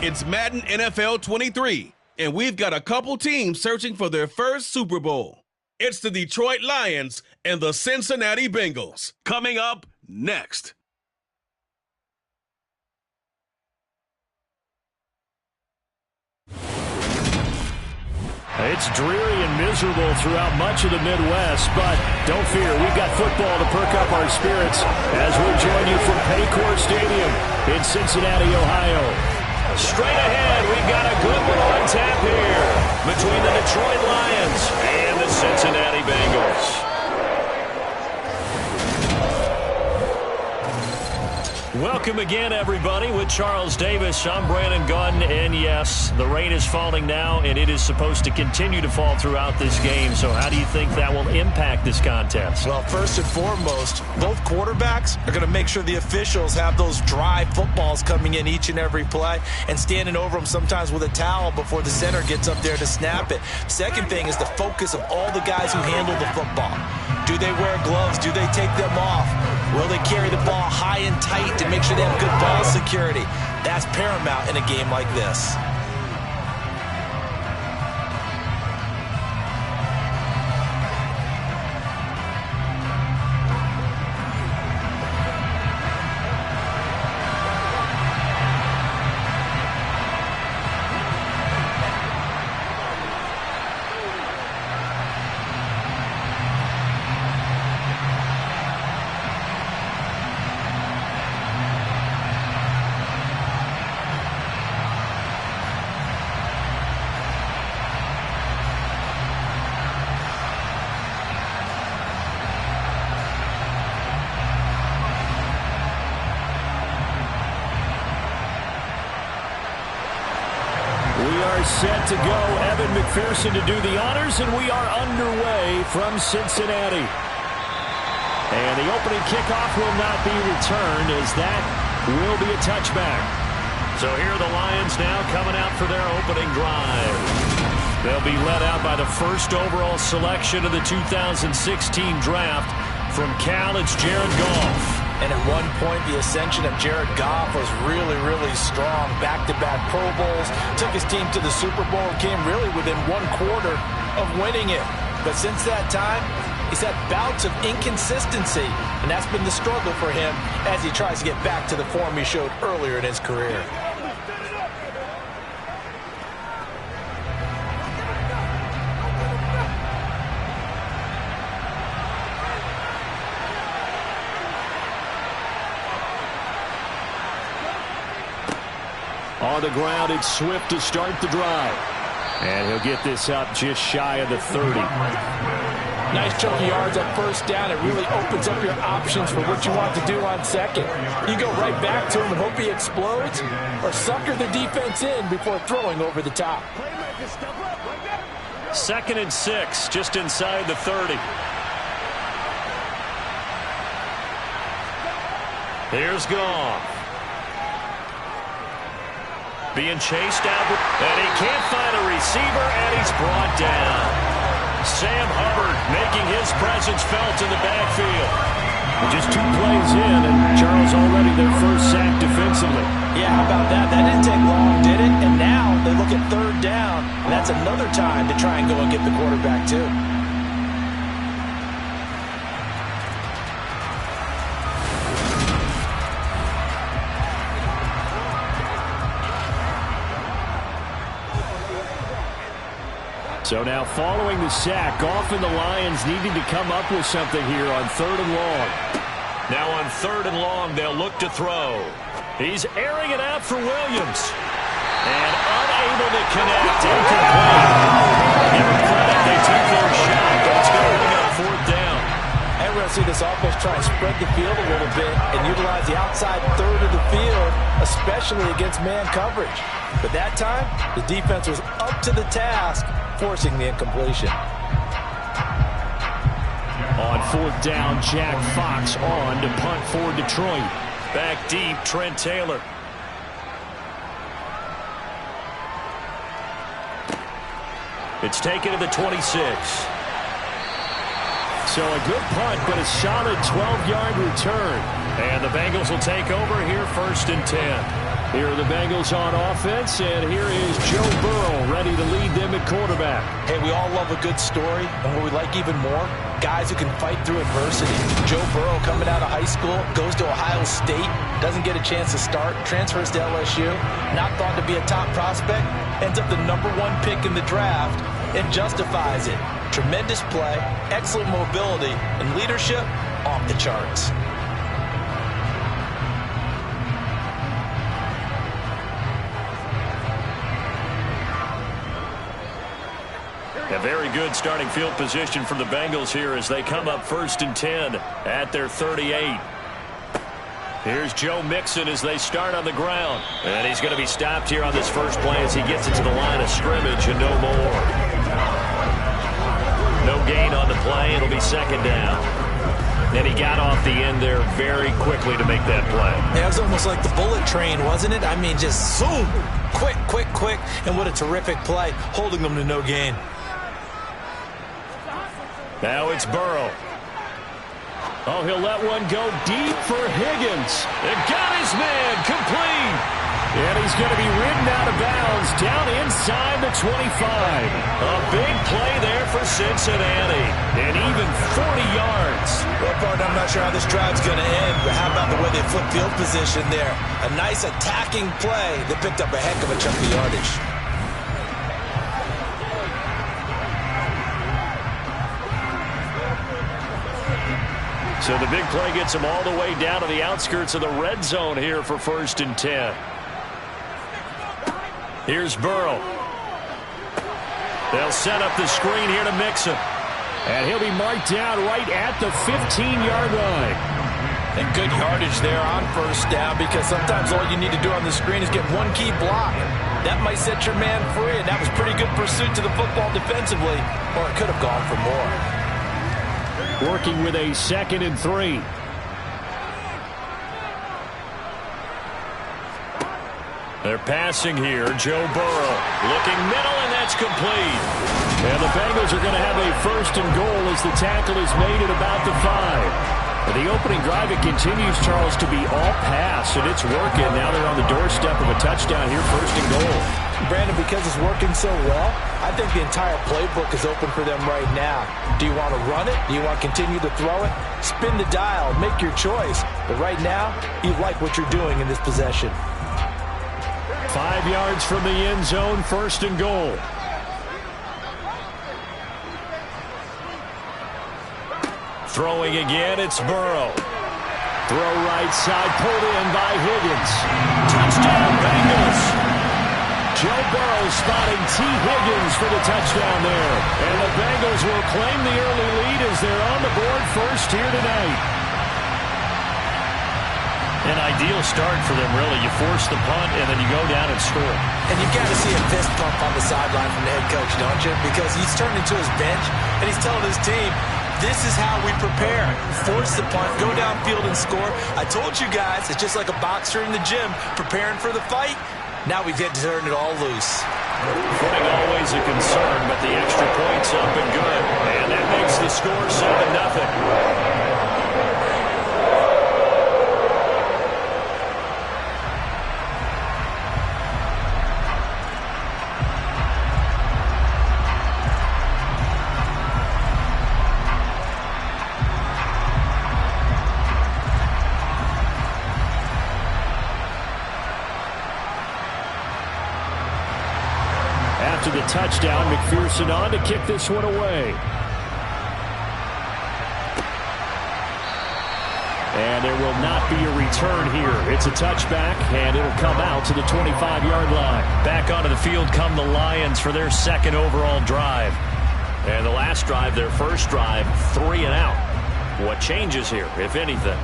It's Madden NFL 23, and we've got a couple teams searching for their first Super Bowl. It's the Detroit Lions and the Cincinnati Bengals. Coming up next. It's dreary and miserable throughout much of the Midwest, but don't fear, we've got football to perk up our spirits as we'll join you from Paycor Stadium in Cincinnati, Ohio. Straight ahead, we've got a good one on tap here between the Detroit Lions and the Cincinnati Bengals. Welcome again, everybody, with Charles Davis. I'm Brandon Gunn, and yes, the rain is falling now, and it is supposed to continue to fall throughout this game. So how do you think that will impact this contest? Well, first and foremost, both quarterbacks are going to make sure the officials have those dry footballs coming in each and every play and standing over them sometimes with a towel before the center gets up there to snap it. Second thing is the focus of all the guys who handle the football. Do they wear gloves? Do they take them off? Will they carry the ball high and tight to make sure they have good ball security? That's paramount in a game like this. Set to go, Evan McPherson to do the honors, and we are underway from Cincinnati. And the opening kickoff will not be returned, as that will be a touchback. So here are the Lions now coming out for their opening drive. They'll be led out by the first overall selection of the 2016 draft. From Cal, it's Jared Goff. And at one point, the ascension of Jared Goff was really, really strong. Back-to-back Pro Bowls, took his team to the Super Bowl, came really within 1/4 of winning it. But since that time, he's had bouts of inconsistency, and that's been the struggle for him as he tries to get back to the form he showed earlier in his career. On the ground, it's Swift to start the drive. And he'll get this up just shy of the 30. Nice chunky yards at first down. It really opens up your options for what you want to do on second. You go right back to him and hope he explodes, or sucker the defense in before throwing over the top. 2nd and 6, just inside the 30. Here's Goff. Being chased out, and he can't find a receiver, and he's brought down. Sam Hubbard making his presence felt in the backfield. Just 2 plays in, and Charles already their first sack defensively. Yeah, how about that? That didn't take long, did it? And now they look at 3rd down, and that's another time to try and go and get the quarterback, too. So now following the sack, Goff and the Lions needing to come up with something here on 3rd and long. Now on 3rd and long, they'll look to throw. He's airing it out for Williams. And unable to connect. Incomplete. Give him credit. They took their shot, but it's going to bring up 4th down. And we're going to see this offense try and spread the field a little bit and utilize the outside 3rd of the field, especially against man coverage. But that time, the defense was up to the task, forcing the incompletion. On 4th down, Jack Fox on to punt for Detroit. Back deep, Trent Taylor. It's taken to the 26. So a good punt, but a solid 12-yard return. And the Bengals will take over here 1st and 10. Here are the Bengals on offense, and here is Joe Burrow ready to lead them at quarterback. Hey, we all love a good story, and what we like even more, guys who can fight through adversity. Joe Burrow coming out of high school, goes to Ohio State, doesn't get a chance to start, transfers to LSU, not thought to be a top prospect, ends up the #1 pick in the draft, and justifies it. Tremendous play, excellent mobility, and leadership off the charts. A very good starting field position for the Bengals here as they come up 1st and 10 at their 38. Here's Joe Mixon as they start on the ground. And he's going to be stopped here on this first play as he gets it to the line of scrimmage and no more. No gain on the play. It'll be 2nd down. And he got off the end there very quickly to make that play. Yeah, it was almost like the bullet train, wasn't it? I mean, just zoom. Quick, quick, quick. And what a terrific play, holding them to no gain. Now it's Burrow. Oh, he'll let one go deep for Higgins. And got his man complete. And he's going to be ridden out of bounds down inside the 25. A big play there for Cincinnati. And even 40 yards. Well, partner, I'm not sure how this drive's going to end, but how about the way they flip field position there? A nice attacking play that picked up a heck of a chunk of yardage. So the big play gets him all the way down to the outskirts of the red zone here for 1st and 10. Here's Burrow. They'll set up the screen here to Mixon. And he'll be marked down right at the 15-yard line. And good yardage there on 1st down, because sometimes all you need to do on the screen is get one key block. That might set your man free, and that was pretty good pursuit to the football defensively, or it could have gone for more. Working with a 2nd and 3. They're passing here. Joe Burrow looking middle, and that's complete. And the Bengals are going to have a 1st and goal as the tackle is made at about the 5. The opening drive, it continues, Charles, to be all pass, and it's working. Now they're on the doorstep of a touchdown here, 1st and goal. Brandon, because it's working so well, I think the entire playbook is open for them right now. Do you want to run it? Do you want to continue to throw it? Spin the dial. Make your choice. But right now, you like what you're doing in this possession. 5 yards from the end zone, 1st and goal. Throwing again, it's Burrow. Throw right side, pulled in by Higgins. Touchdown, Bengals! Joe Burrow spotting T. Higgins for the touchdown there. And the Bengals will claim the early lead as they're on the board 1st here tonight. An ideal start for them, really. You force the punt, and then you go down and score. And you've got to see a fist pump on the sideline from the head coach, don't you? Because he's turned into his bench, and he's telling his team, this is how we prepare. Force the punt, go downfield and score. I told you guys, it's just like a boxer in the gym preparing for the fight. Now we get to turn it all loose. Footing always a concern, but the extra point's up and good. And that makes the score 7-0. After the touchdown, McPherson on to kick this one away. And there will not be a return here. It's a touchback, and it'll come out to the 25-yard line. Back onto the field come the Lions for their 2nd overall drive. And the last drive, their 1st drive, 3 and out. What changes here, if anything?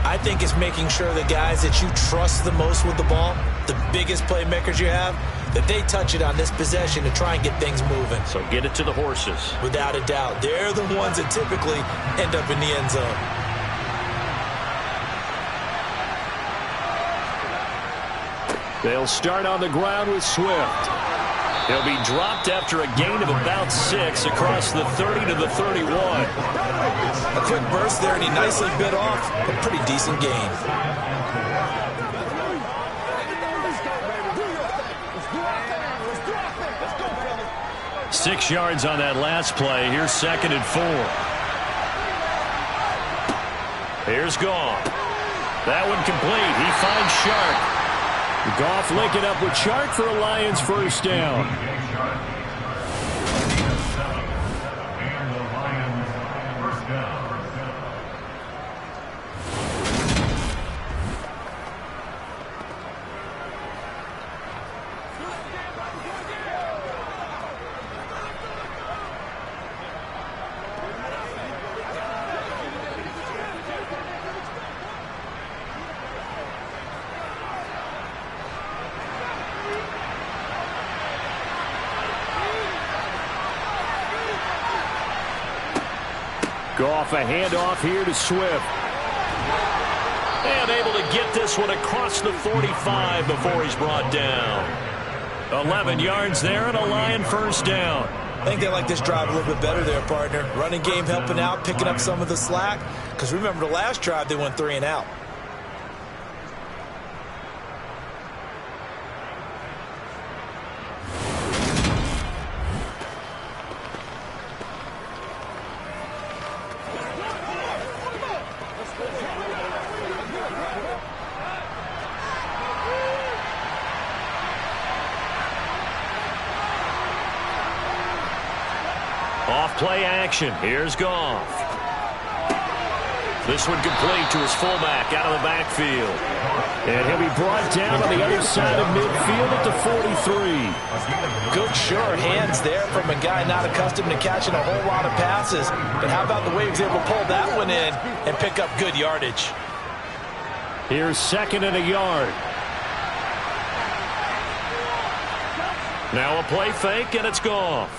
I think it's making sure the guys that you trust the most with the ball, the biggest playmakers you have, that they touch it on this possession to try and get things moving. So get it to the horses. Without a doubt. They're the ones that typically end up in the end zone. They'll start on the ground with Swift. He'll be dropped after a gain of about 6 across the 30 to the 31. A quick burst there, and he nicely bit off a pretty decent gain. 6 yards on that last play. Here's 2nd and 4. Here's Goff. That one complete. He finds Shark. Goff linking up with Shark for a Lions first down. Goff, a handoff here to Swift. And able to get this one across the 45 before he's brought down. 11 yards there and a Lion first down. I think they like this drive a little bit better there, partner. Running game helping out, picking up some of the slack. Because remember the last drive, they went 3 and out. Play action. Here's Goff. This one complete to his fullback out of the backfield. And he'll be brought down on the other side of midfield at the 43. Good, sure hands there from a guy not accustomed to catching a whole lot of passes. But how about the way he was able to pull that one in and pick up good yardage? Here's 2nd and a yard. Now a play fake, and it's Goff.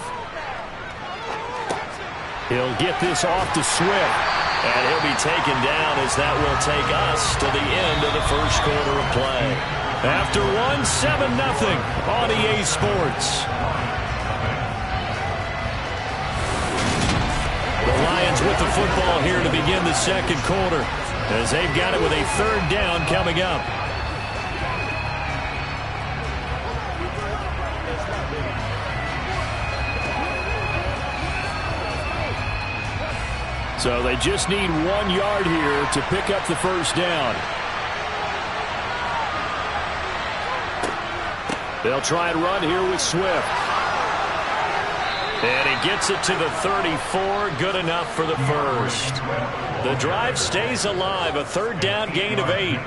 He'll get this off to Swift. And he'll be taken down as that will take us to the end of the first quarter of play. After 7-0 on EA Sports. The Lions with the football here to begin the second quarter, as they've got it with a 3rd down coming up. So they just need 1 yard here to pick up the first down. They'll try and run here with Swift. And he gets it to the 34. Good enough for the first. The drive stays alive. A 3rd down gain of 8.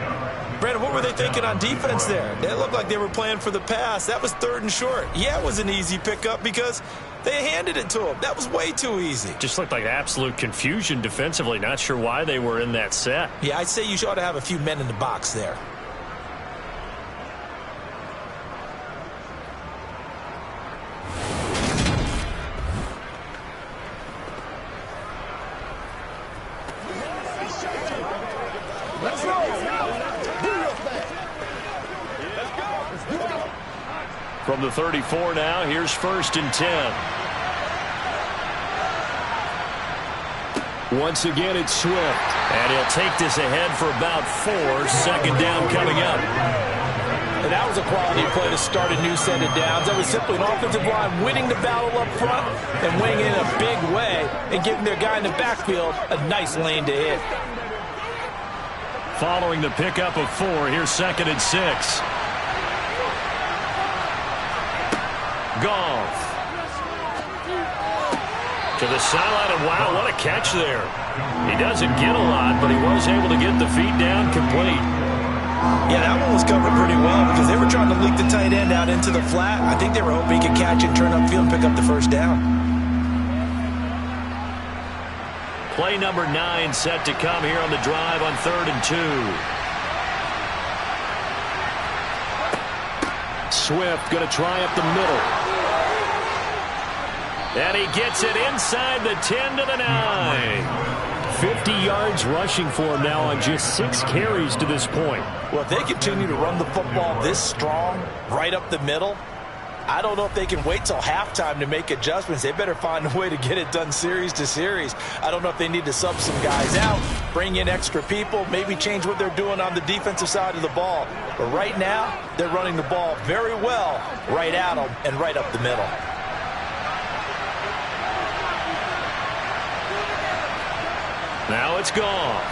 Brandon, what were they thinking on defense there? They looked like they were playing for the pass. That was 3rd and short. Yeah, it was an easy pickup because they handed it to him. That was way too easy. Just looked like absolute confusion defensively. Not sure why they were in that set. Yeah, I'd say you ought to have a few men in the box there. From the 34 now, here's 1st and 10. Once again, it's Swift. And he'll take this ahead for about 4. 2nd down coming up. And that was a quality play to start a new set of downs. That was simply an offensive line winning the battle up front and winning in a big way and giving their guy in the backfield a nice lane to hit. Following the pickup of 4, here's 2nd and 6. Goff. To the sideline, and wow, what a catch there. He doesn't get a lot, but he was able to get the feet down complete. Yeah, that one was covered pretty well because they were trying to leak the tight end out into the flat. I think they were hoping he could catch it, turn upfield, and pick up the first down. Play number 9 set to come here on the drive on 3rd and 2. Swift going to try up the middle. And he gets it inside the 10 to the 9. 50 yards rushing for him now on just 6 carries to this point. Well, if they continue to run the football this strong, right up the middle, I don't know if they can wait till halftime to make adjustments. They better find a way to get it done series to series. I don't know if they need to sub some guys out, bring in extra people, maybe change what they're doing on the defensive side of the ball. But right now, they're running the ball very well right at them and right up the middle. Now it's gone.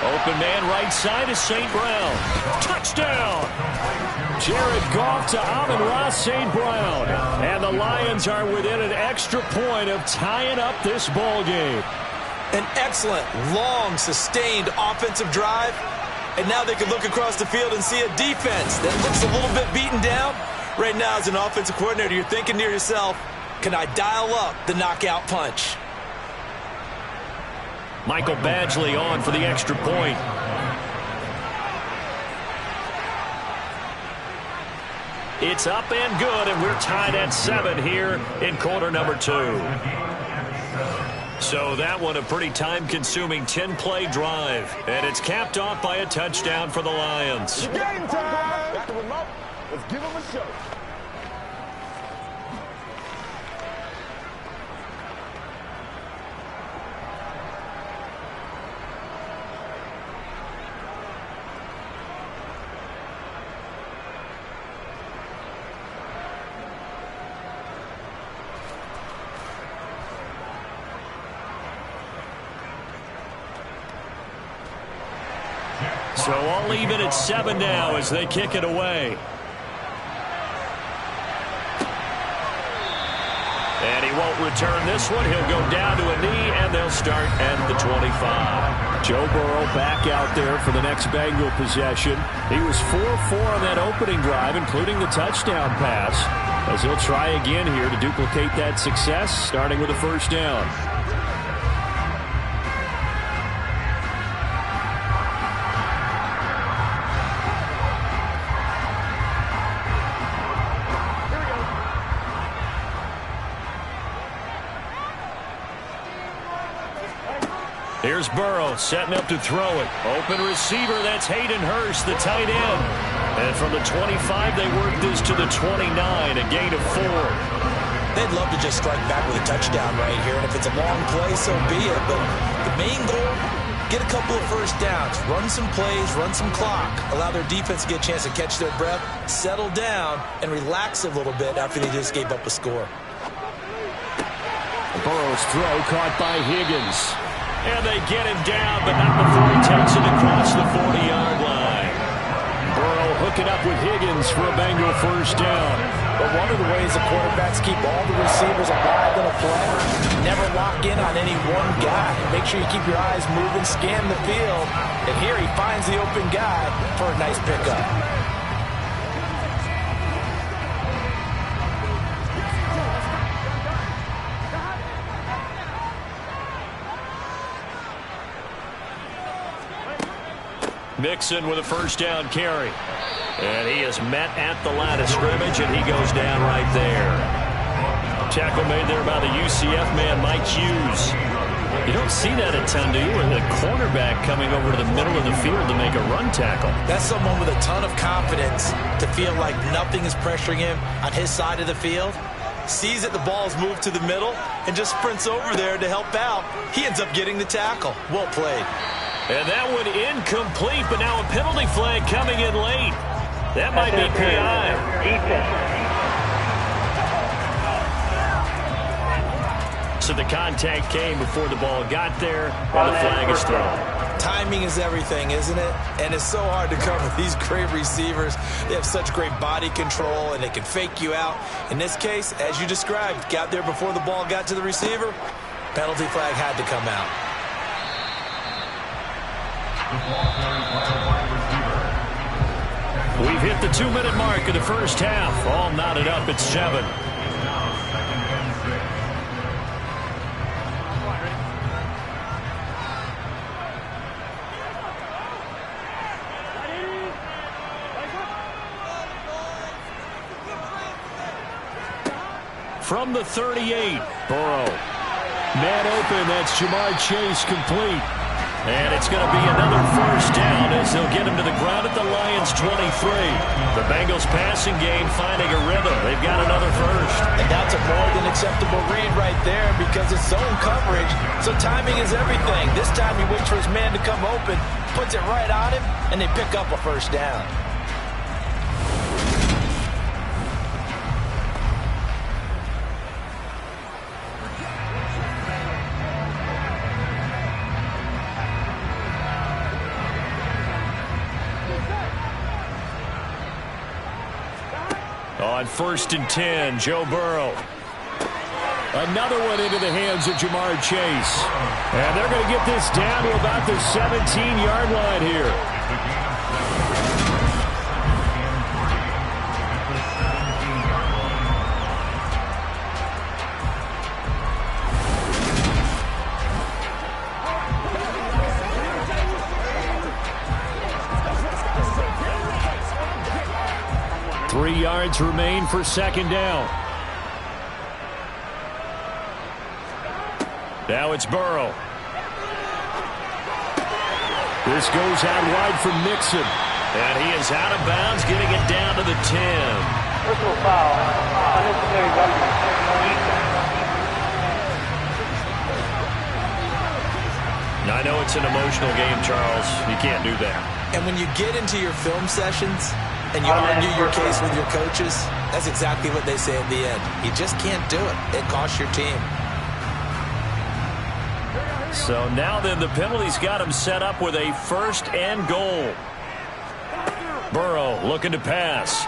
Open man right side is St. Brown. Touchdown! Jared Goff to Amon-Ra St. Brown. And the Lions are within an extra point of tying up this ball game. An excellent, long, sustained offensive drive. And now they can look across the field and see a defense that looks a little bit beaten down. Right now, as an offensive coordinator, you're thinking to yourself, can I dial up the knockout punch? Michael Badgley on for the extra point. It's up and good, and we're tied at 7 here in quarter number 2. So that one a pretty time-consuming 10-play drive, and it's capped off by a touchdown for the Lions. Game time! Got the remote. Let's give them a show. So all even at 7 now as they kick it away. And he won't return this one. He'll go down to a knee, and they'll start at the 25. Joe Burrow back out there for the next Bengal possession. He was 4-4 on that opening drive, including the touchdown pass, as he'll try again here to duplicate that success, starting with a first down. Here's Burrow setting up to throw it. Open receiver, that's Hayden Hurst, the tight end. And from the 25, they work this to the 29, a gain of 4. They'd love to just strike back with a touchdown right here, and if it's a long play, so be it. But the main goal, get a couple of first downs, run some plays, run some clock, allow their defense to get a chance to catch their breath, settle down, and relax a little bit after they just gave up a score. Burrow's throw caught by Higgins. And they get him down, but not before he takes it across the 40-yard line. Burrow hooking up with Higgins for a Bengal first down. But one of the ways the quarterbacks keep all the receivers alive in a play, never lock in on any one guy. Make sure you keep your eyes moving, scan the field. And here he finds the open guy for a nice pickup. Mixon with a first down carry. And he is met at the line of scrimmage, and he goes down right there. Tackle made there by the UCF man, Mike Hughes. You don't see that a ton, do you? Or the cornerback coming over to the middle of the field to make a run tackle. That's someone with a ton of confidence to feel like nothing is pressuring him on his side of the field. Sees that the ball's moved to the middle and just sprints over there to help out. He ends up getting the tackle. Well played. And that one incomplete, but now a penalty flag coming in late. That might be PI. So the contact came before the ball got there, and the flag is thrown. Timing is everything, isn't it? And it's so hard to cover these great receivers. They have such great body control, and they can fake you out. In this case, as you described, got there before the ball got to the receiver. Penalty flag had to come out. We've hit the 2-minute mark of the first half. All knotted up at 7. From the 38, Burrow. Man open, that's Jamar Chase complete. And it's going to be another first down as they'll get him to the ground at the Lions' 23. The Bengals passing game finding a rhythm. They've got another first. And that's a more than acceptable read right there because it's zone coverage, so timing is everything. This time he waits for his man to come open, puts it right on him, and they pick up a first down. On 1st and 10, Joe Burrow. Another one into the hands of Jamar Chase. And they're going to get this down to about the 17-yard line here. Yards remain for 2nd down. Now it's Burrow. This goes out wide from Mixon. And he is out of bounds, getting it down to the 10. Personal foul. Unnecessary roughness. I know it's an emotional game, Charles. You can't do that. And when you get into your film sessions and you argue your case with your coaches, that's exactly what they say at the end. You just can't do it. It costs your team. So now then, the penalty's got him set up with a 1st and goal. Burrow looking to pass.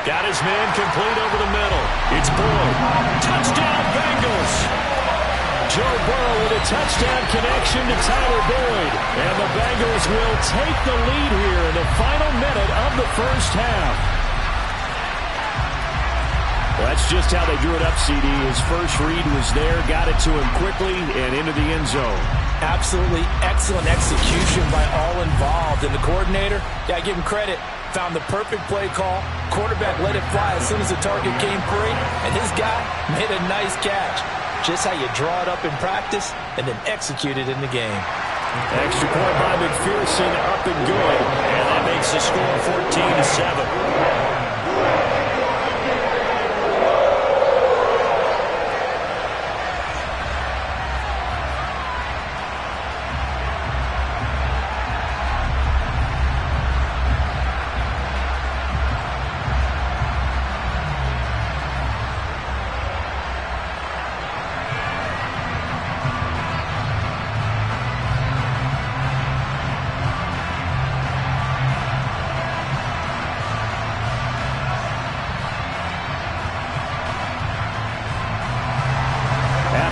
Got his man complete over the middle. It's Boyd. Touchdown, Bengals. Joe Burrow with a touchdown connection to Tyler Boyd. And the Bengals will take the lead here in the final minute of the 1st half. Well, that's just how they drew it up, CD. His first read was there, got it to him quickly, and into the end zone. Absolutely excellent execution by all involved. And the coordinator, yeah, give him credit, found the perfect play call. Quarterback let it fly as soon as the target came free, and his guy made a nice catch. Just how you draw it up in practice and then execute it in the game. Extra point by McPherson, up and good. And that makes the score 14-7.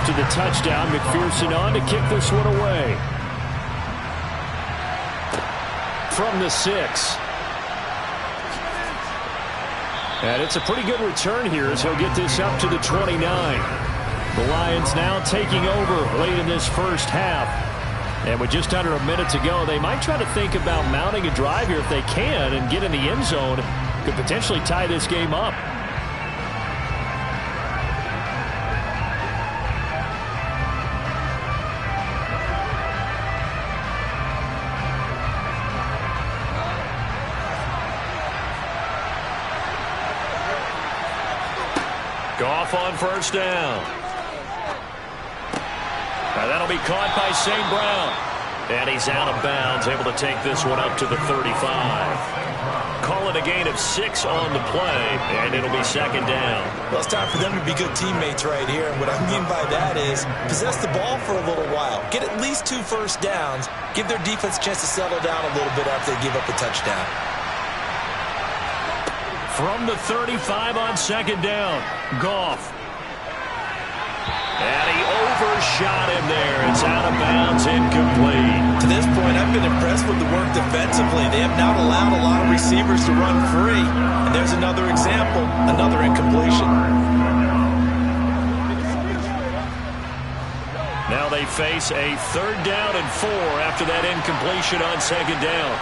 The touchdown, McPherson on to kick this one away. From the 6. And it's a pretty good return here as he'll get this up to the 29. The Lions now taking over late in this first half. And with just under a minute to go, they might try to think about mounting a drive here if they can and get in the end zone. Could potentially tie this game up. Goff on 1st down. Now that'll be caught by St. Brown. And he's out of bounds, able to take this one up to the 35. Call it a gain of 6 on the play, and it'll be 2nd down. Well, it's time for them to be good teammates right here. And what I mean by that is possess the ball for a little while. Get at least 2 first downs. Give their defense a chance to settle down a little bit after they give up the touchdown. From the 35 on 2nd down, Goff. And he overshot him there. It's out of bounds, incomplete. To this point, I've been impressed with the work defensively. They have not allowed a lot of receivers to run free. And there's another example, another incompletion. Now they face a 3rd down and 4 after that incompletion on 2nd down.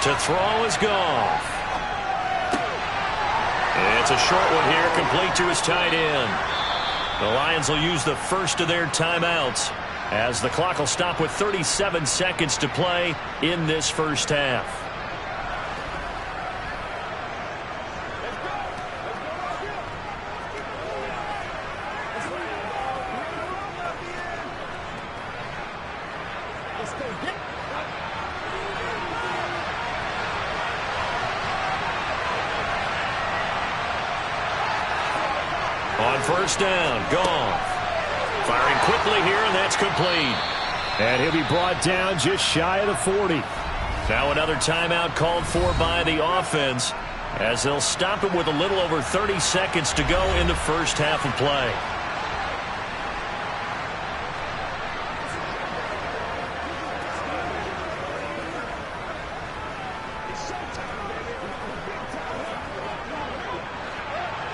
To throw is Goff. It's a short one here, complete to his tight end. The Lions will use the first of their timeouts as the clock will stop with 37 seconds to play in this first half. On 1st down, Goff. Firing quickly here, and that's complete. And he'll be brought down just shy of the 40. Now another timeout called for by the offense. as they'll stop it with a little over 30 seconds to go in the first half of play.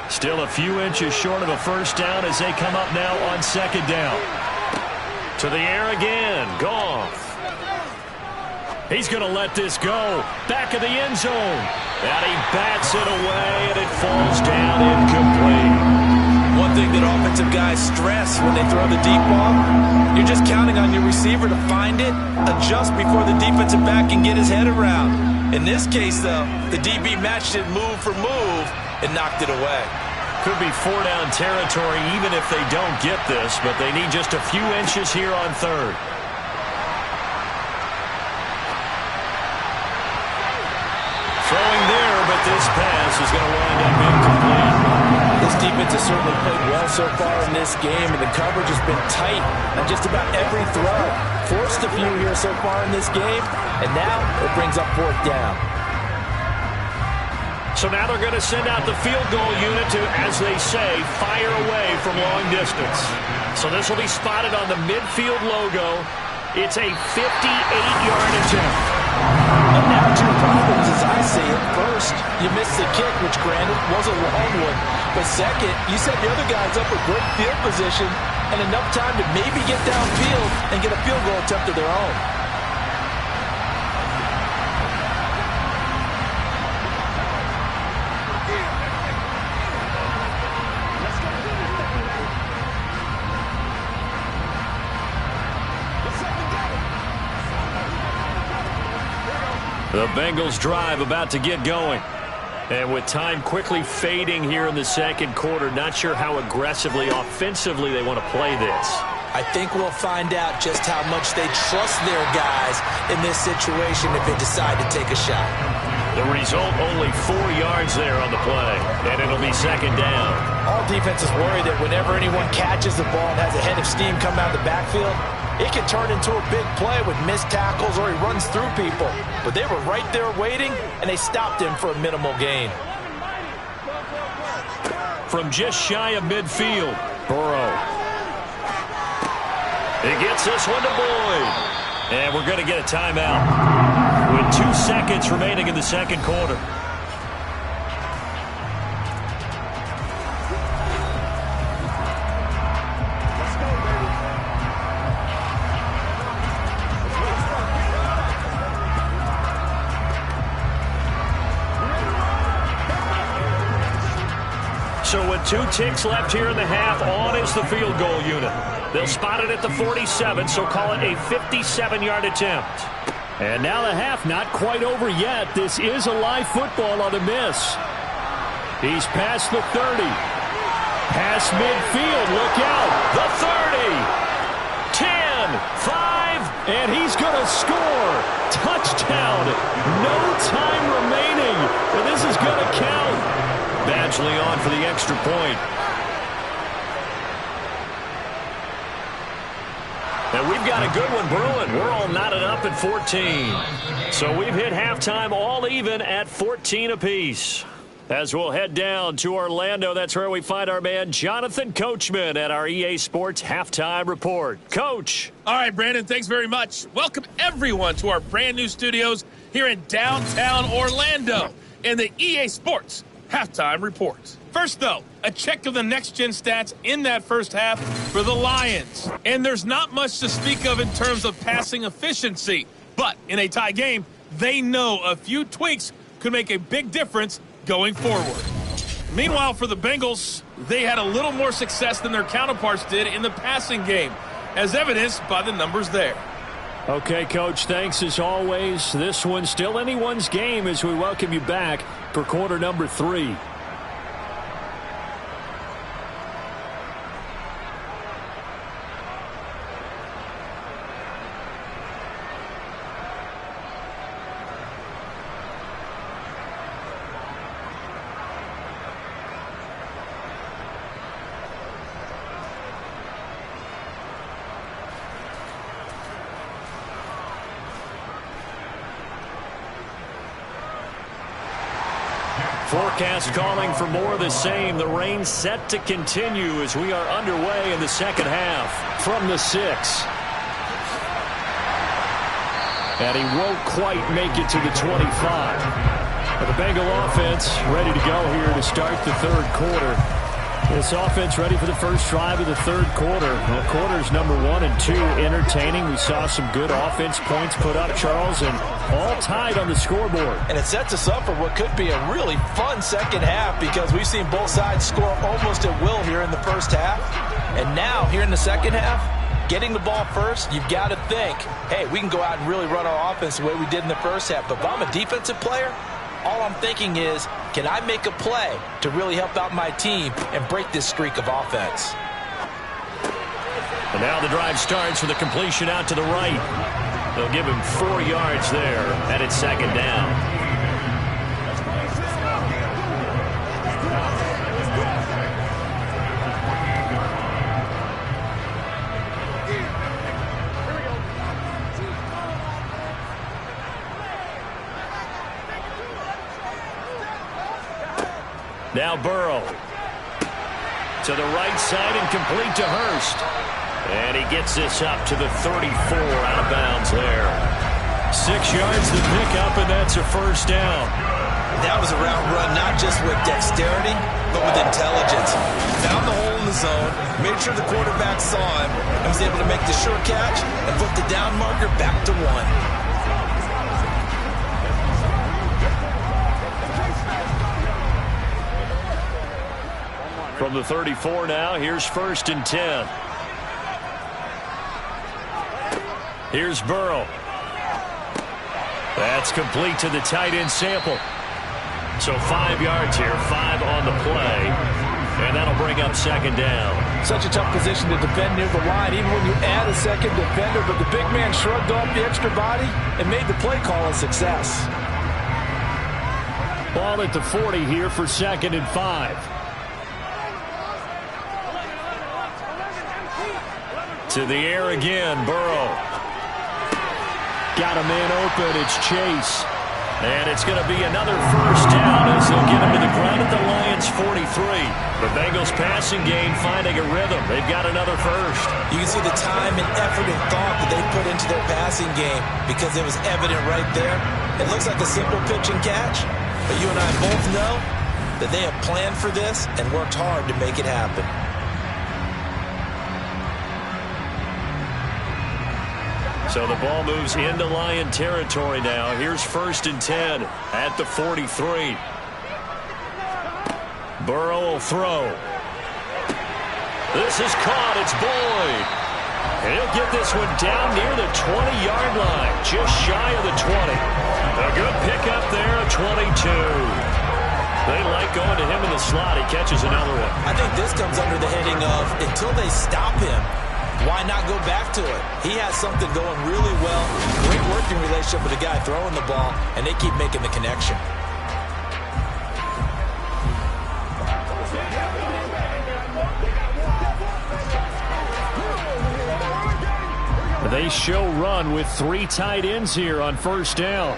Still a few inches short of a first down as they come up now on second down. To the air again. Goff. He's going to let this go. Back of the end zone. And he bats it away, and it falls down incomplete. One thing that offensive guys stress when they throw the deep ball, you're just counting on your receiver to find it, adjust before the defensive back can get his head around. In this case, though, the DB matched it move for move and knocked it away. Could be four-down territory even if they don't get this, but they need just a few inches here on third. Throwing there, but this pass is going to wind up incomplete. This defense has certainly played well so far in this game, and the coverage has been tight on just about every throw. Forced a few here so far in this game, and now it brings up fourth down. So now they're going to send out the field goal unit to, as they say, fire away from long distance. So this will be spotted on the midfield logo. It's a 58-yard attempt. And now two problems as I see it. First, you missed the kick, which granted was a long one. But second, you set the other guys up with great field position and enough time to maybe get downfield and get a field goal attempt of their own. The Bengals drive about to get going. And with time quickly fading here in the second quarter, not sure how aggressively, offensively they want to play this. I think we'll find out just how much they trust their guys in this situation if they decide to take a shot. The result, only 4 yards there on the play, and it'll be second down. All defenses worry that whenever anyone catches the ball and has a head of steam come out of the backfield, it can turn into a big play with missed tackles or he runs through people. But they were right there waiting, and they stopped him for a minimal gain. From just shy of midfield, Burrow. He gets this one to Boyd. And we're going to get a timeout with 2 seconds remaining in the second quarter. So with 2 ticks left here in the half, on is the field goal unit. They'll spot it at the 47, so call it a 57-yard attempt. And now the half not quite over yet. This is a live football on a miss. He's past the 30. Past midfield, look out. The 30. 10, 5, and he's going to score. Touchdown. No time remaining, and this is going to count. Badgley on for the extra point. And we've got a good one brewing. We're all knotted up at 14. So we've hit halftime all even at 14 apiece. As we'll head down to Orlando, that's where we find our man Jonathan Coachman at our EA Sports Halftime Report. Coach. All right, Brandon, thanks very much. Welcome, everyone, to our brand new studios here in downtown Orlando in the EA Sports Halftime Report. First, though, a check of the next-gen stats in that first half for the Lions. And there's not much to speak of in terms of passing efficiency. But in a tie game, they know a few tweaks could make a big difference going forward. Meanwhile, for the Bengals, they had a little more success than their counterparts did in the passing game, as evidenced by the numbers there. Okay, Coach, thanks as always. This one's still anyone's game as we welcome you back for quarter number 3. forecast calling for more of the same. The rain set to continue as we are underway in the second half. From the 6. And he won't quite make it to the 25. But the Bengal offense ready to go here to start the third quarter. This offense ready for the first drive of the third quarter. Well, quarters number 1 and 2 entertaining. We saw some good offense points put up, Charles, and all tied on the scoreboard. And it sets us up for what could be a really fun second half because we've seen both sides score almost at will here in the first half. And now, here in the second half, getting the ball first, you've got to think, hey, we can go out and really run our offense the way we did in the first half. But if I'm a defensive player, all I'm thinking is, can I make a play to really help out my team and break this streak of offense? And now the drive starts with a completion out to the right. They'll give him 4 yards there, and it's second down. Now Burrow to the right side and complete to Hurst. And he gets this up to the 34, out of bounds there. 6 yards to pick up, and that's a first down. That was a route run, not just with dexterity, but with intelligence. Found the hole in the zone, made sure the quarterback saw him, and was able to make the sure catch and put the down marker back to 1. From the 34 now, here's 1st and 10. Here's Burrow. That's complete to the tight end Sample. So 5 yards here, 5 on the play. And that'll bring up second down. Such a tough position to defend near the line, even when you add a second defender. But the big man shrugged off the extra body and made the play call a success. Ball at the 40 here for 2nd and 5. To the air again, Burrow. Got a man open, it's Chase. And it's going to be another first down as they'll get him to the ground at the Lions' 43. The Bengals passing game finding a rhythm. They've got another first. You can see the time and effort and thought that they put into their passing game because it was evident right there. It looks like a simple pitch and catch, but you and I both know that they have planned for this and worked hard to make it happen. So the ball moves into Lion territory now. Here's 1st and 10 at the 43. Burrow will throw. This is caught. It's Boyd. He'll get this one down near the 20-yard line, just shy of the 20. A good pickup there, a 22. They like going to him in the slot. He catches another one. I think this comes under the heading of until they stop him, why not go back to it? He has something going really well. Great working relationship with the guy throwing the ball, and they keep making the connection. They show run with 3 tight ends here on first down.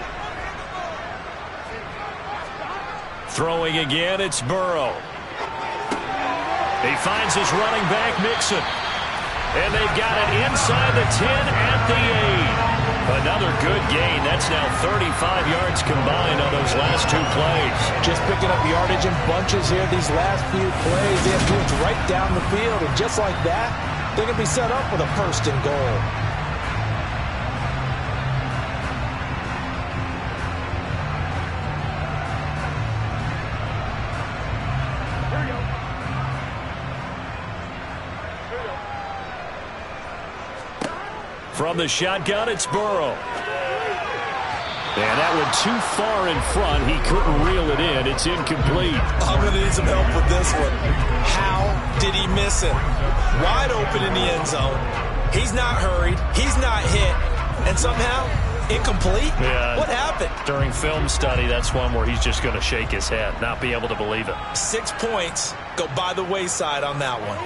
Throwing again, it's Burrow. He finds his running back, Mixon. And they've got it inside the 10 at the 8. Another good gain. That's now 35 yards combined on those last 2 plays. Just picking up yardage in bunches here these last few plays. They have moved right down the field. And just like that, they're going to be set up with a 1st and goal. From the shotgun, it's Burrow. And that one too far in front. He couldn't reel it in. It's incomplete. I'm going to need some help with this one. How did he miss it? Wide open in the end zone. He's not hurried. He's not hit. And somehow, incomplete? Yeah. What happened? During film study, that's one where he's just going to shake his head, not be able to believe it. 6 points go by the wayside on that one.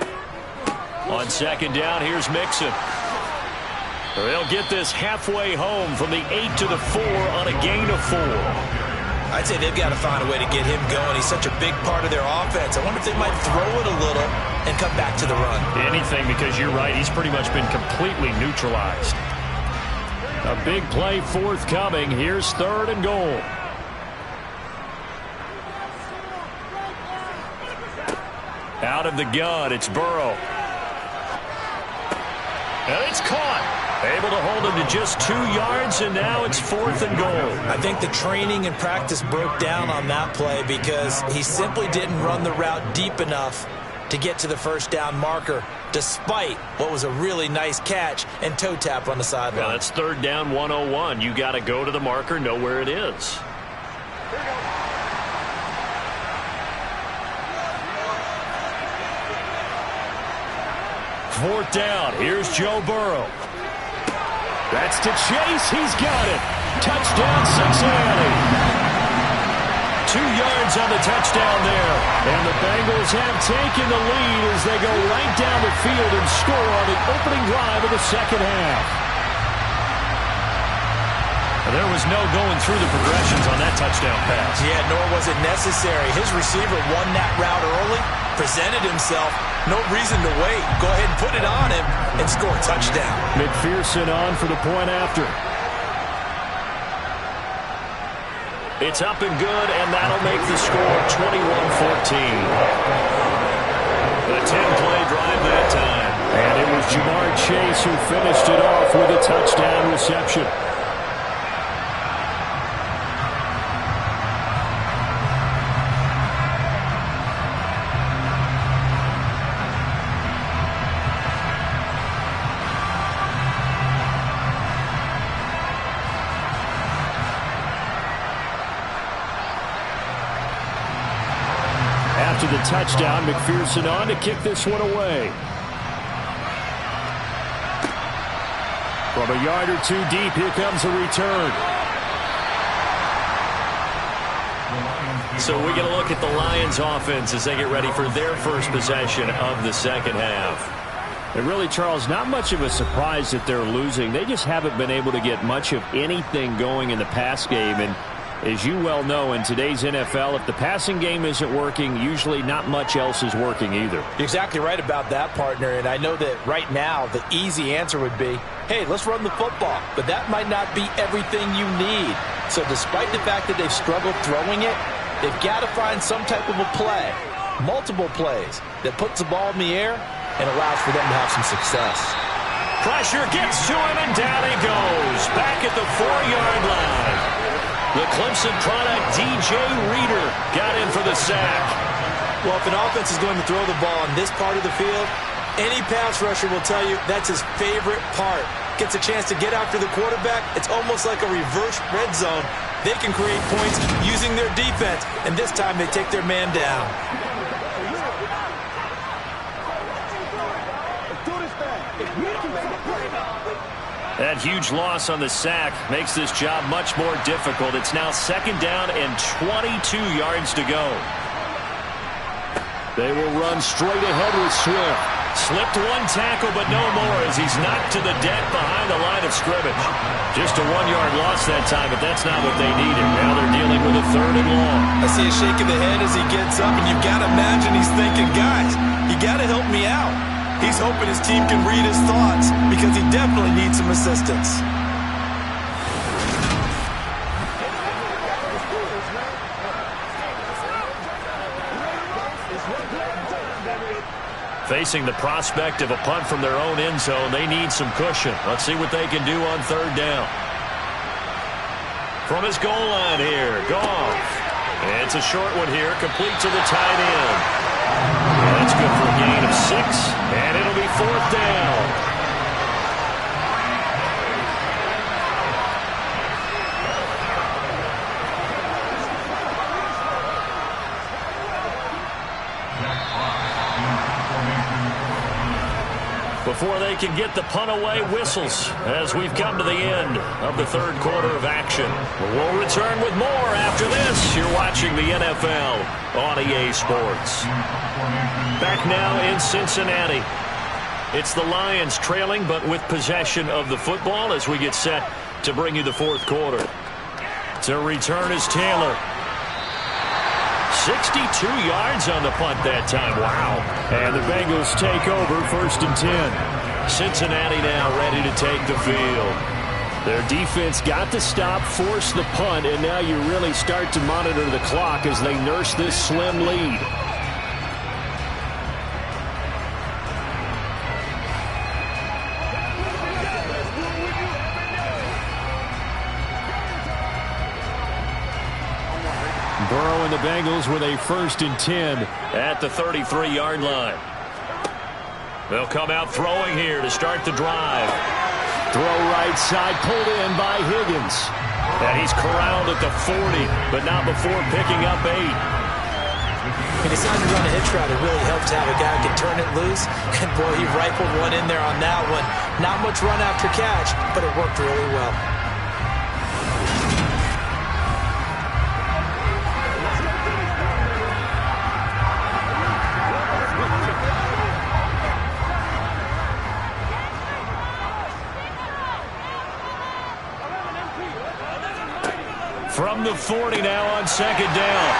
On second down, here's Mixon. They'll get this halfway home from the 8 to the 4 on a gain of 4. I'd say they've got to find a way to get him going. He's such a big part of their offense. I wonder if they might throw it a little and come back to the run. Anything, because you're right. He's pretty much been completely neutralized. A big play forthcoming. Here's 3rd and goal. Out of the gun, it's Burrow. And it's caught. Able to hold him to just 2 yards, and now it's 4th and goal. I think the training and practice broke down on that play because he simply didn't run the route deep enough to get to the first down marker, despite what was a really nice catch and toe tap on the sideline. Yeah, that's 3rd down 101. You got to go to the marker, know where it is. Fourth down. Here's Joe Burrow. That's to Chase. He's got it. Touchdown, Cincinnati. 2 yards on the touchdown there. And the Bengals have taken the lead as they go right down the field and score on the opening drive of the second half. There was no going through the progressions on that touchdown pass. Yeah, nor was it necessary. His receiver won that route early, presented himself. No reason to wait. Go ahead and put it on him and score a touchdown. McPherson on for the point after. It's up and good, and that'll make the score 21-14. A 10-play drive that time. And it was Jamar Chase who finished it off with a touchdown reception. After the touchdown, McPherson on to kick this one away. From a yard or 2 deep, here comes a return. So we get a look at the Lions offense as they get ready for their first possession of the second half. And really, Charles, not much of a surprise that they're losing. They just haven't been able to get much of anything going in the pass game. And as you well know, in today's NFL, if the passing game isn't working, usually not much else is working either. You're exactly right about that, partner. And I know that right now the easy answer would be, hey, let's run the football. But that might not be everything you need. So despite the fact that they've struggled throwing it, they've got to find some type of a play, multiple plays, that puts the ball in the air and allows for them to have some success. Pressure gets to him, and down he goes. Back at the 4-yard line. The Clemson product, DJ Reader, got in for the sack. Well, if an offense is going to throw the ball on this part of the field, any pass rusher will tell you that's his favorite part. Gets a chance to get after the quarterback. It's almost like a reverse red zone. They can create points using their defense, and this time they take their man down. That huge loss on the sack makes this job much more difficult. It's now 2nd down and 22 yards to go. They will run straight ahead with Swift. Slipped one tackle, but no more as he's knocked to the deck behind the line of scrimmage. Just a 1-yard loss that time, but that's not what they needed. Now they're dealing with a 3rd and long. I see a shake of the head as he gets up, and you've got to imagine he's thinking, guys, you got to help me out. He's hoping his team can read his thoughts because he definitely needs some assistance. Facing the prospect of a punt from their own end zone, they need some cushion. Let's see what they can do on 3rd down. From his goal line here, Goff. It's a short one here, complete to the tight end. And that's good for a gain of 6, and it'll be 4th down. Before they can get the punt away, whistles as we've come to the end of the 3rd quarter of action. We'll return with more after this. You're watching the NFL on EA Sports. Back now in Cincinnati. It's the Lions trailing, but with possession of the football as we get set to bring you the 4th quarter. To return is Taylor. 62 yards on the punt that time. Wow. And the Bengals take over 1st and 10. Cincinnati now ready to take the field. Their defense got the stop, forced the punt, and now you really start to monitor the clock as they nurse this slim lead. Burrow and the Bengals with a 1st and 10 at the 33-yard line. They'll come out throwing here to start the drive. Throw right side, pulled in by Higgins. And he's corralled at the 40, but not before picking up 8. He decided to run a hitch route. It really helps to have a guy who can turn it loose. And, boy, he rifled one in there on that one. Not much run after catch, but it worked really well. From the 40 now on 2nd down.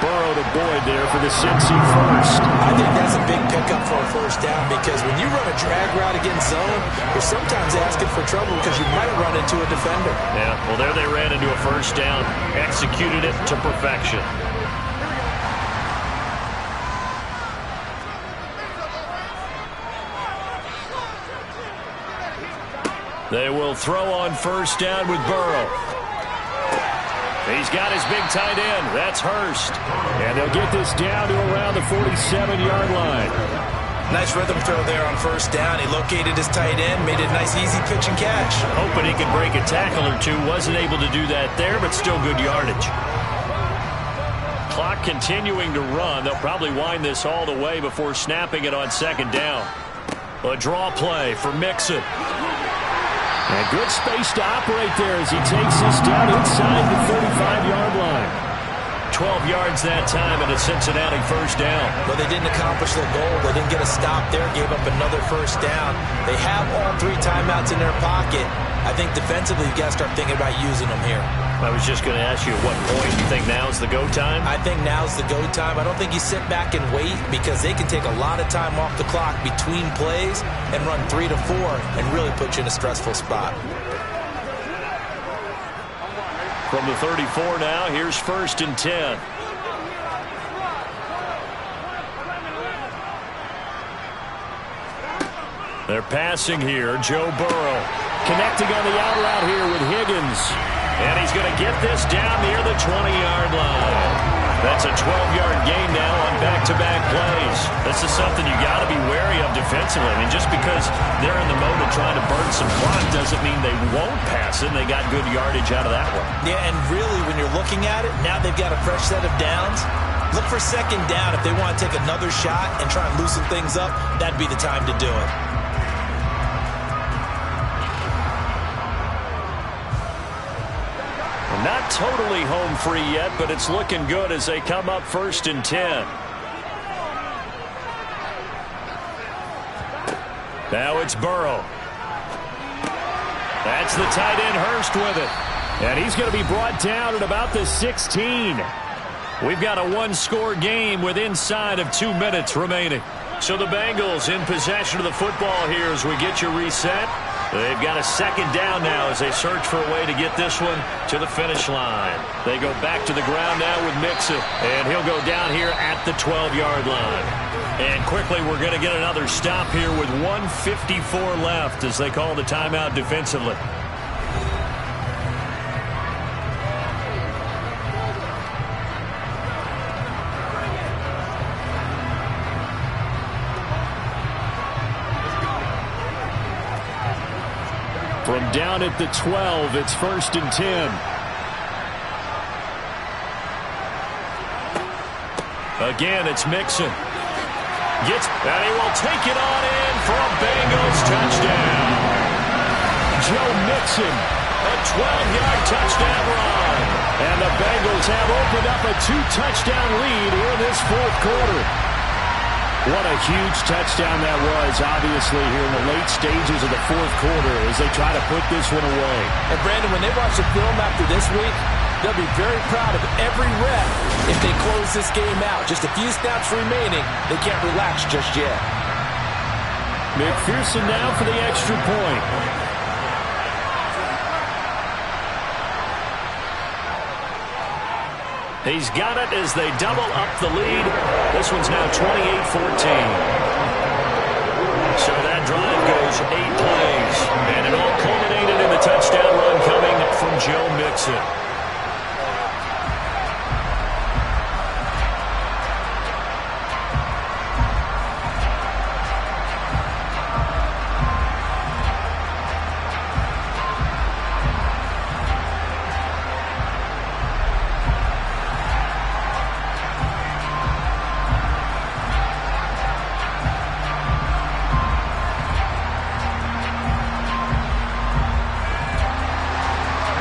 Burrow to Boyd there for the Cincy 1st. I think that's a big pickup for a 1st down because when you run a drag route against zone, you're sometimes asking for trouble because you might run into a defender. Yeah, well, there they ran into a 1st down. Executed it to perfection. They will throw on 1st down with Burrow. He's got his big tight end. That's Hurst. And they'll get this down to around the 47-yard line. Nice rhythm throw there on 1st down. He located his tight end, made it a nice, easy pitch and catch. Hoping he could break a tackle or two. Wasn't able to do that there, but still good yardage. Clock continuing to run. They'll probably wind this all the way before snapping it on 2nd down. A draw play for Mixon. And good space to operate there as he takes this down inside the 35-yard line. 12 yards that time and a Cincinnati 1st down. Well, they didn't accomplish their goal. They didn't get a stop there, gave up another 1st down. They have all 3 timeouts in their pocket. I think defensively you've got to start thinking about using them here. I was just going to ask you at what point you think now's the go time? I think now's the go time. I don't think you sit back and wait because they can take a lot of time off the clock between plays and run 3 to 4 and really put you in a stressful spot. From the 34 now, here's 1st and 10. They're passing here. Joe Burrow connecting on the out route here with Higgins. And he's going to get this down near the 20-yard line. That's a 12-yard gain now on back-to-back plays. This is something you got to be wary of defensively. I mean, just because they're in the mode of trying to burn some clock doesn't mean they won't pass it. And they got good yardage out of that one. Yeah, and really, when you're looking at it, now they've got a fresh set of downs. Look for 2nd down. If they want to take another shot and try and loosen things up, that'd be the time to do it. Not totally home free yet, but it's looking good as they come up 1st and 10. Now it's Burrow. That's the tight end Hurst with it. And he's going to be brought down at about the 16. We've got a 1-score game with inside of 2 minutes remaining. So the Bengals in possession of the football here as we get you reset. They've got a 2nd down now as they search for a way to get this one to the finish line. They go back to the ground now with Mixon, and he'll go down here at the 12-yard line. And quickly we're going to get another stop here with 1:54 left as they call the timeout defensively. From down at the 12, it's 1st and 10. Again, it's Mixon. And he will take it on in for a Bengals touchdown. Joe Mixon, a 12-yard touchdown run. And the Bengals have opened up a 2-touchdown lead here in this 4th quarter. What a huge touchdown that was, obviously, here in the late stages of the 4th quarter as they try to put this one away. And, Brandon, when they watch the film after this week, They'll be very proud of every rep if they close this game out. Just a few snaps remaining. They can't relax just yet. McPherson now for the extra point. He's got it as they double up the lead. This one's now 28-14. So that drive goes 8 plays. And it all culminated in the touchdown run coming from Joe Mixon.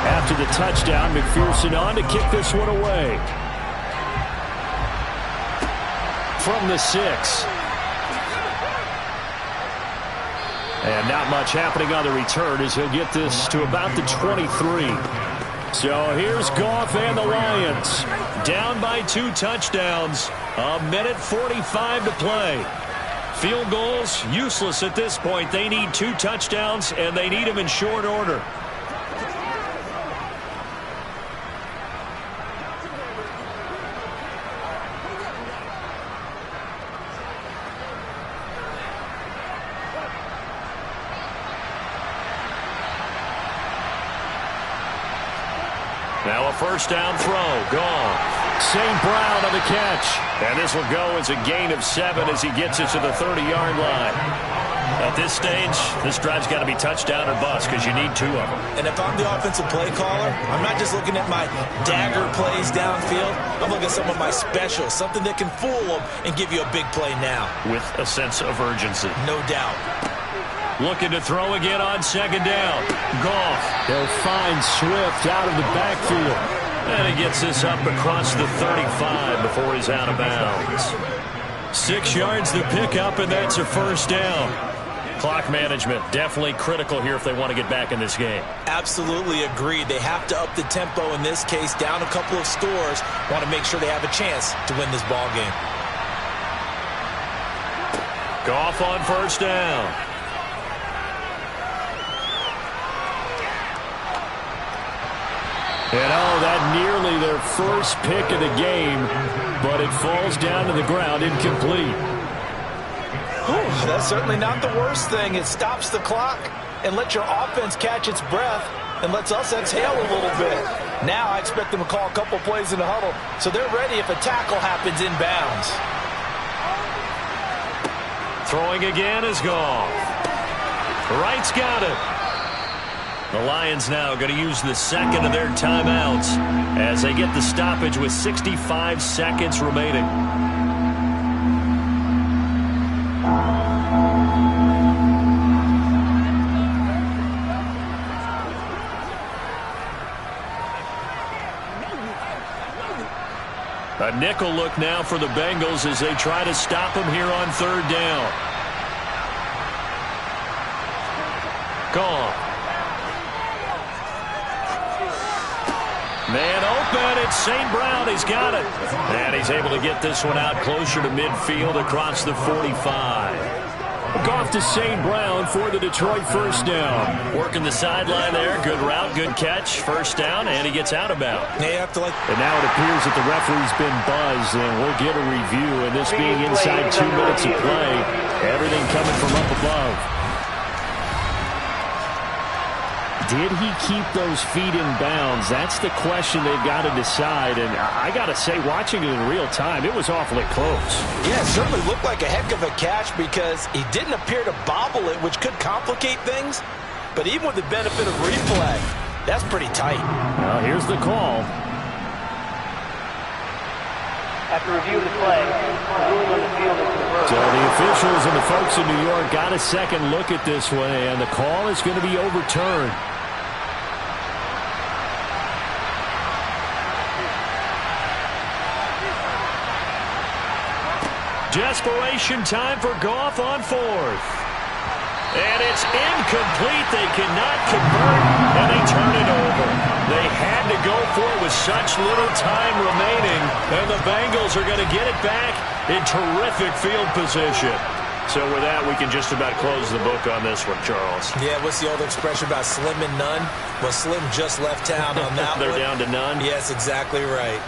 After the touchdown, McPherson on to kick this one away. From the 6. And not much happening on the return as he'll get this to about the 23. So here's Goff and the Lions. Down by 2 touchdowns. 1:45 to play. Field goals, useless at this point. They need 2 touchdowns, and they need them in short order. Now a first down throw. Gone. St. Brown on the catch. And this will go as a gain of 7 as he gets it to the 30-yard line. At this stage, this drive's got to be touchdown or bust because you need 2 of them. And if I'm the offensive play caller, I'm not just looking at my dagger plays downfield. I'm looking at some of my specials, something that can fool them and give you a big play now. With a sense of urgency. No doubt. Looking to throw again on second down. Goff. They'll find Swift out of the backfield. And he gets this up across the 35 before he's out of bounds. 6 yards to pick up, and that's a first down. Clock management definitely critical here if they want to get back in this game. Absolutely agreed. They have to up the tempo in this case, down a couple of scores. Want to make sure they have a chance to win this ball game. Goff on first down. And that nearly their first pick of the game, but it falls down to the ground incomplete. That's certainly not the worst thing. It stops the clock and lets your offense catch its breath and lets us exhale a little bit. Now I expect them to call a couple plays in the huddle so they're ready if a tackle happens inbounds. Throwing again is Goff. Wright's got it. The Lions now going to use the second of their timeouts as they get the stoppage with 65 seconds remaining. A nickel look now for the Bengals as they try to stop him here on third down. Goff. Man open, it's St. Brown. He's got it. And he's able to get this one out closer to midfield across the 45. Goff to St. Brown for the Detroit first down. Working the sideline there. Good route, good catch. First down, and he gets out of bounds. And now it appears that the referee's been buzzed, and we'll get a review. And this being inside 2 minutes of play, everything coming from up above. Did he keep those feet in bounds? That's the question they've got to decide. And I got to say, watching it in real time, it was awfully close. Yeah, it certainly looked like a heck of a catch because he didn't appear to bobble it, which could complicate things. But even with the benefit of replay, that's pretty tight. Well, here's the call. After review of the play, the ruling on the field is reversed. So the officials and the folks in New York got a second look at this one, and the call is going to be overturned. Desperation time for Goff on fourth. And it's incomplete. They cannot convert, and they turn it over. They had to go for it with such little time remaining, and the Bengals are going to get it back in terrific field position. So with that, we can just about close the book on this one, Charles. Yeah, what's the old expression about slim and none? Well, Slim just left town on that They're one. down to none? Yes, exactly right.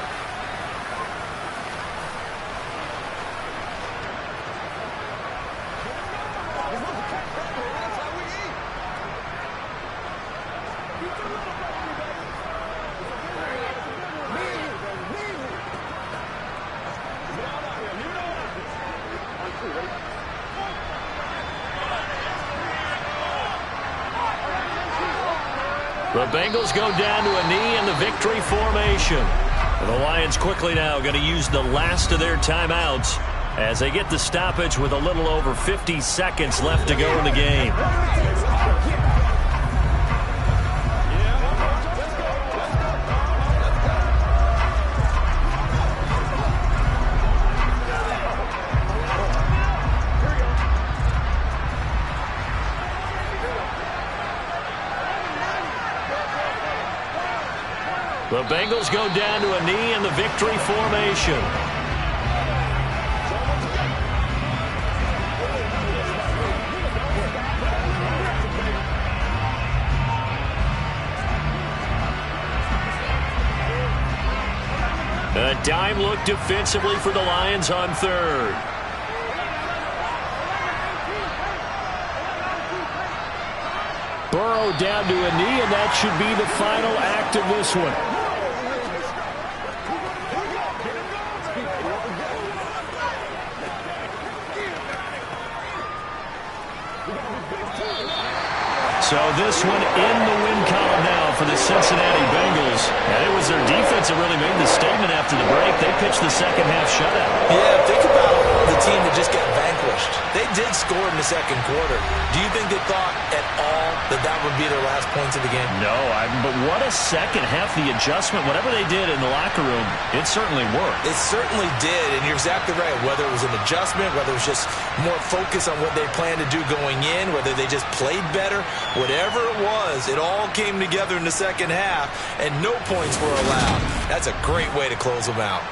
The Bengals go down to a knee in the victory formation. The Lions quickly now going to use the last of their timeouts as they get the stoppage with a little over 50 seconds left to go in the game. The Bengals go down to a knee in the victory formation. A dime look defensively for the Lions on third. Burrow down to a knee, and that should be the final act of this one. So this one in the win column now for the Cincinnati Bengals. And it was their defense that really made the statement after the break. They pitched the second half shutout. Yeah, think about the team that just got vanquished. They did score in the second quarter. Do you think they thought at all that that would be their last points of the game? No, but what a second half. The adjustment, whatever they did in the locker room, it certainly worked. It certainly did, and you're exactly right. Whether it was an adjustment, whether it was just more focus on what they planned to do going in, whether they just played better, whatever it was, it all came together in the second half, and no points were allowed. That's a great way to close them out.